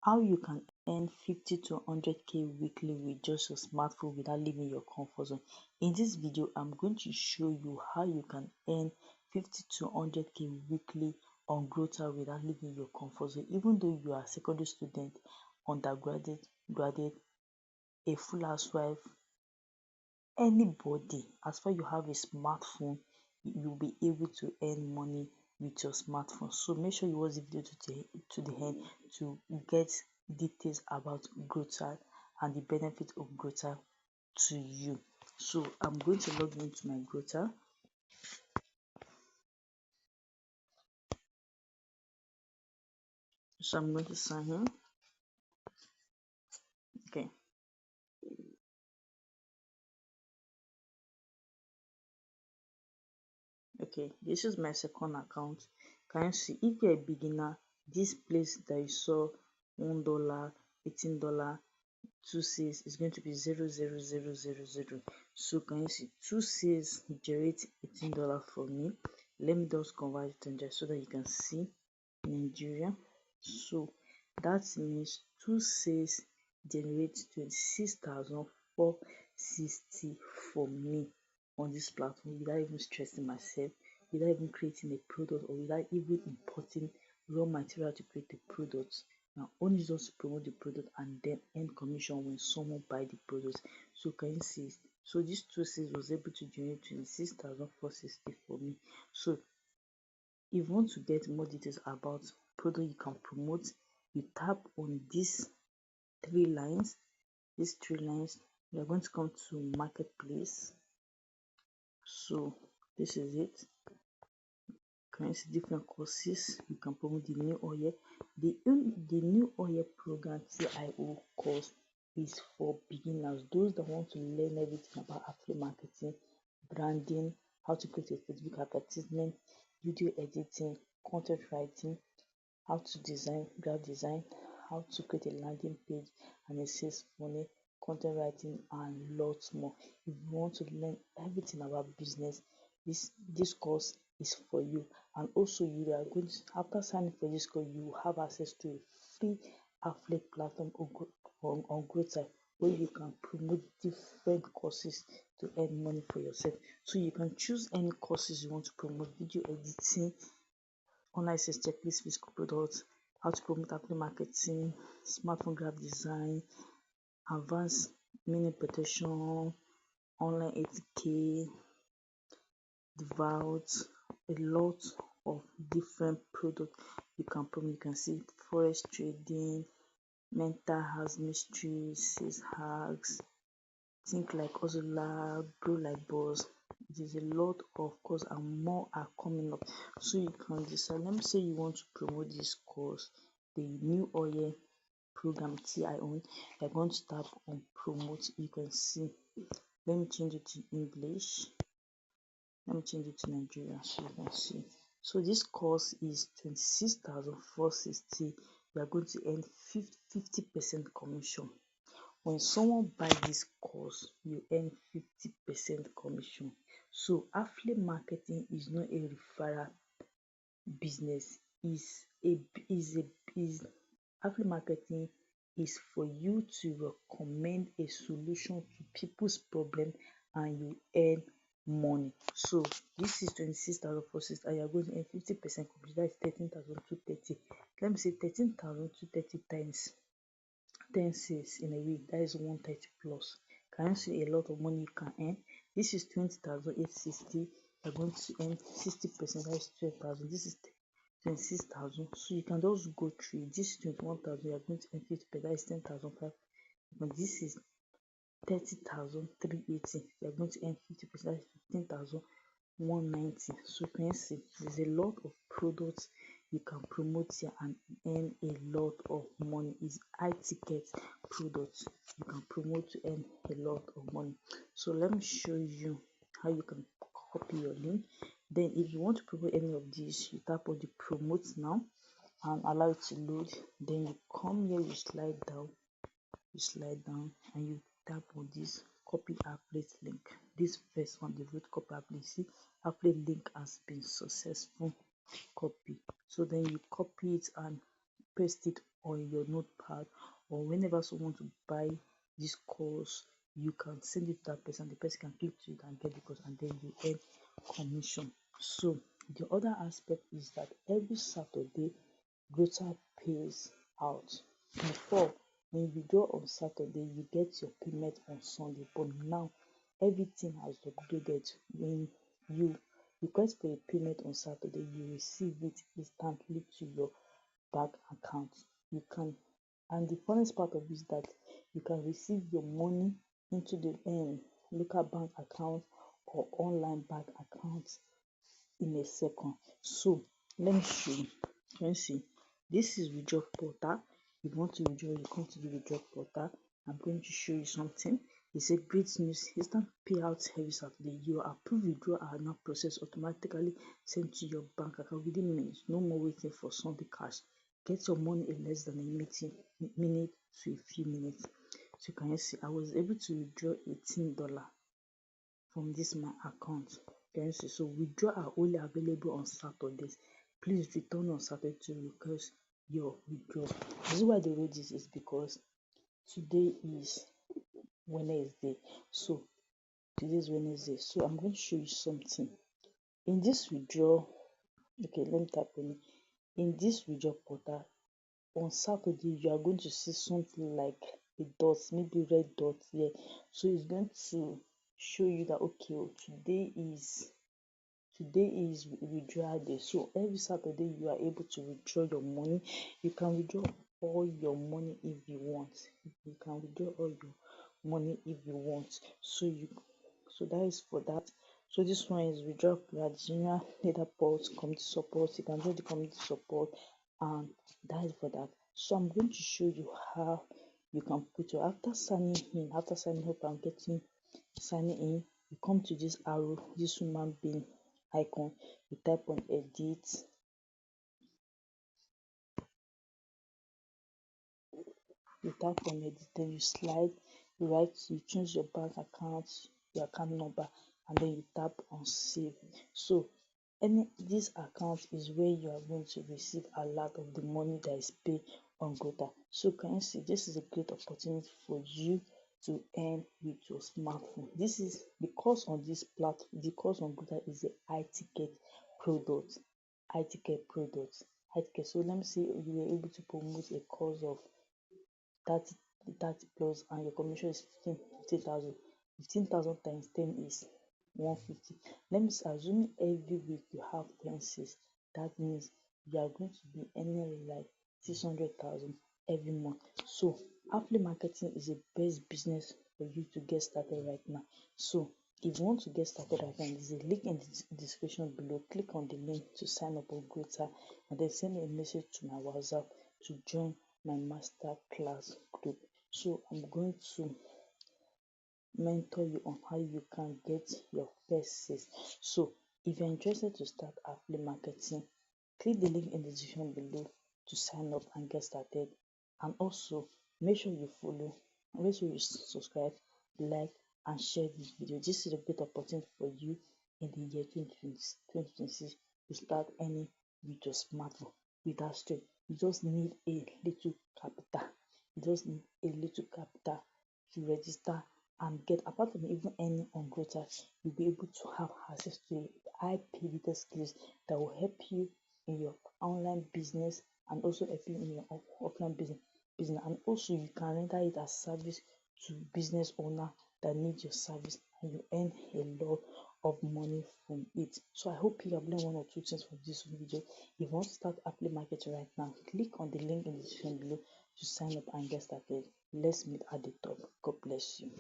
how you can earn 50 to 100k weekly with just your smartphone without leaving your comfort zone. In this video, I'm going to show you how you can earn 50 to 100k weekly on Grodital without leaving your comfort zone. Even though you are a secondary student, undergraduate, graduate, a full housewife, anybody, as far you have a smartphone, you'll be able to earn money with your smartphone. So make sure you watch the video to the end to get details about Grodital and the benefit of Grodital to you. So I'm going to log into my Grodital. So I'm going to sign in. Okay. Okay, this is my second account. Can you see, if you're a beginner, this place that you saw $1, $18, 2 6 is going to be 00000. So can you see 2 6 generate $18 for me? Let me just convert it to Nigeria so that you can see Nigeria. So that means 2 6 generate 26,460 for me on this platform without even stressing myself, without even creating a product, or without even importing raw material to create the product. Now only just to promote the product and then earn commission when someone buy the product. So can you see? So this 2 6 was able to generate 26,460 for me. So if you want to get more details about product you can promote, you tap on these three lines. You are going to come to marketplace. So this is it. Can you see different courses you can promote? The new oil, the new oil program CIO course is for beginners, those that want to learn everything about affiliate marketing, branding, how to create a Facebook advertisement, video editing, content writing, how to design, graphic design, how to create a landing page and a sales funnel, content writing, and lots more. If you want to learn everything about business, this course is for you. And also, you are going to, after signing for this course, you will have access to a free affiliate platform on Grodital, where you can promote different courses to earn money for yourself. So you can choose any courses you want to promote: video editing, online sales checklist, physical products, how to promote affiliate marketing, smartphone graphic design, advanced mini protection, online 80k, devout, a lot of different products you can promote. You can see forex trading, mental health mysteries, sales hacks, think like Ozula, grow like boss. It is a lot of course, and more are coming up. So you can decide. Let me say you want to promote this course, the new oil program TIO. You're going to tap on promote. You can see. Let me change it to English. Let me change it to Nigeria so you can see. So this course is 26,460. You are going to earn 50% commission. When someone buy this course, you earn 50% commission. So affiliate marketing is not a referral business. Affiliate marketing is for you to recommend a solution to people's problem and you earn money. So this is 26,460 and you are going to earn 50% commission. That is 13,230. Let me say 13,230 times 10 sales in a week, that is 130 plus. Can you see a lot of money you can earn? This is 20,860. You're going to earn 60%, that is 12,000. This is 26,000. So you can just go through. This is 21,000. You're going to earn 50%, that is 10,500. But this is 30,380. You're going to earn 50%, that is 15,190. So you can see there's a lot of products you can promote here and earn a lot of money. It's high ticket products you can promote to earn a lot of money. So let me show you how you can copy your link. Then if you want to promote any of these, you tap on the promote now and allow it to load. Then you come here, you slide down and you tap on this copy affiliate link. This first one, the root copy affiliate, see affiliate link has been successful copy. So then you copy it and paste it or in your notepad, or whenever someone to buy this course, you can send it to that person, the person can click to it and get the course, and then you earn commission. So the other aspect is that every Saturday Grodital pays out. Before, when you withdraw on Saturday, you get your payment on Sunday, but now everything has upgraded. When you request for a payment on Saturday, you receive it instantly to your bank account. You can, and the funnest part of it is that you can receive your money into the local bank account or online bank account in a second. So let me show you. Can you see? This is withdraw portal. If you want to withdraw, you come to the withdraw portal. I'm going to show you something. It's a great news. Instant payout every Saturday. Your approved withdrawal are now processed automatically sent to your bank account within minutes. No more waiting for Sunday cash. Get your money in less than a minute to a few minutes. So can you see? I was able to withdraw $18 from this my account. Can you see? So withdrawal are only available on Saturdays. Please return on Saturday to request your withdrawal. The reason why they wrote this is because today is Wednesday. So today is Wednesday. So I'm going to show you something. In this withdrawal, okay, let me type on it. In this withdrawal portal, on Saturday, you are going to see something like a dot, maybe red dot here. So it's going to show you that okay, today is withdrawal day. So every Saturday you are able to withdraw your money. You can withdraw all your money if you want. You can withdraw all your money if you want. So that is for that. So this one is withdraw general data port community support. You can join the community support, and that is for that. So I'm going to show you how you can put your after signing up and getting signing in. You come to this arrow, this human being icon, you type on edit, then you slide, you choose your bank account, your account number, and then you tap on save. So this account is where you are going to receive a lot of the money that is paid on Grodital. So can you see, this is a great opportunity for you to earn with your smartphone. This is because on this platform, the course on Grodital is a high ticket product. So let me say you were able to promote a course of 30 plus, and your commission is 50,000. 15,000 times 10 is 150. Let me assume every week you have 10 sales. That means you are going to be earning like 600,000 every month. So affiliate marketing is the best business for you to get started right now. So if you want to get started right now, there's a link in the description below. Click on the link to sign up on Grodital, and then send a message to my WhatsApp to join my master class group. So I'm going to mentor you on how you can get your first sales. So if you're interested to start affiliate marketing, click the link in the description below to sign up and get started. And also make sure you follow, make sure you subscribe, like, and share this video. This is a great opportunity for you in the year 2026 to start earning with your smartphone without stress. You just need a little capital. You just need a little capital to register and get. Apart from even earning on Grodital, you'll be able to have access to high paid skills that will help you in your online business, and also help you in your offline business. And also you can render it as service to business owner that need your service, and you earn a lot of money from it. So I hope you have learned one or two things from this video. If you want to start affiliate marketing right now, click on the link in the description below to sign up and get started. Let's meet at the top. God bless you.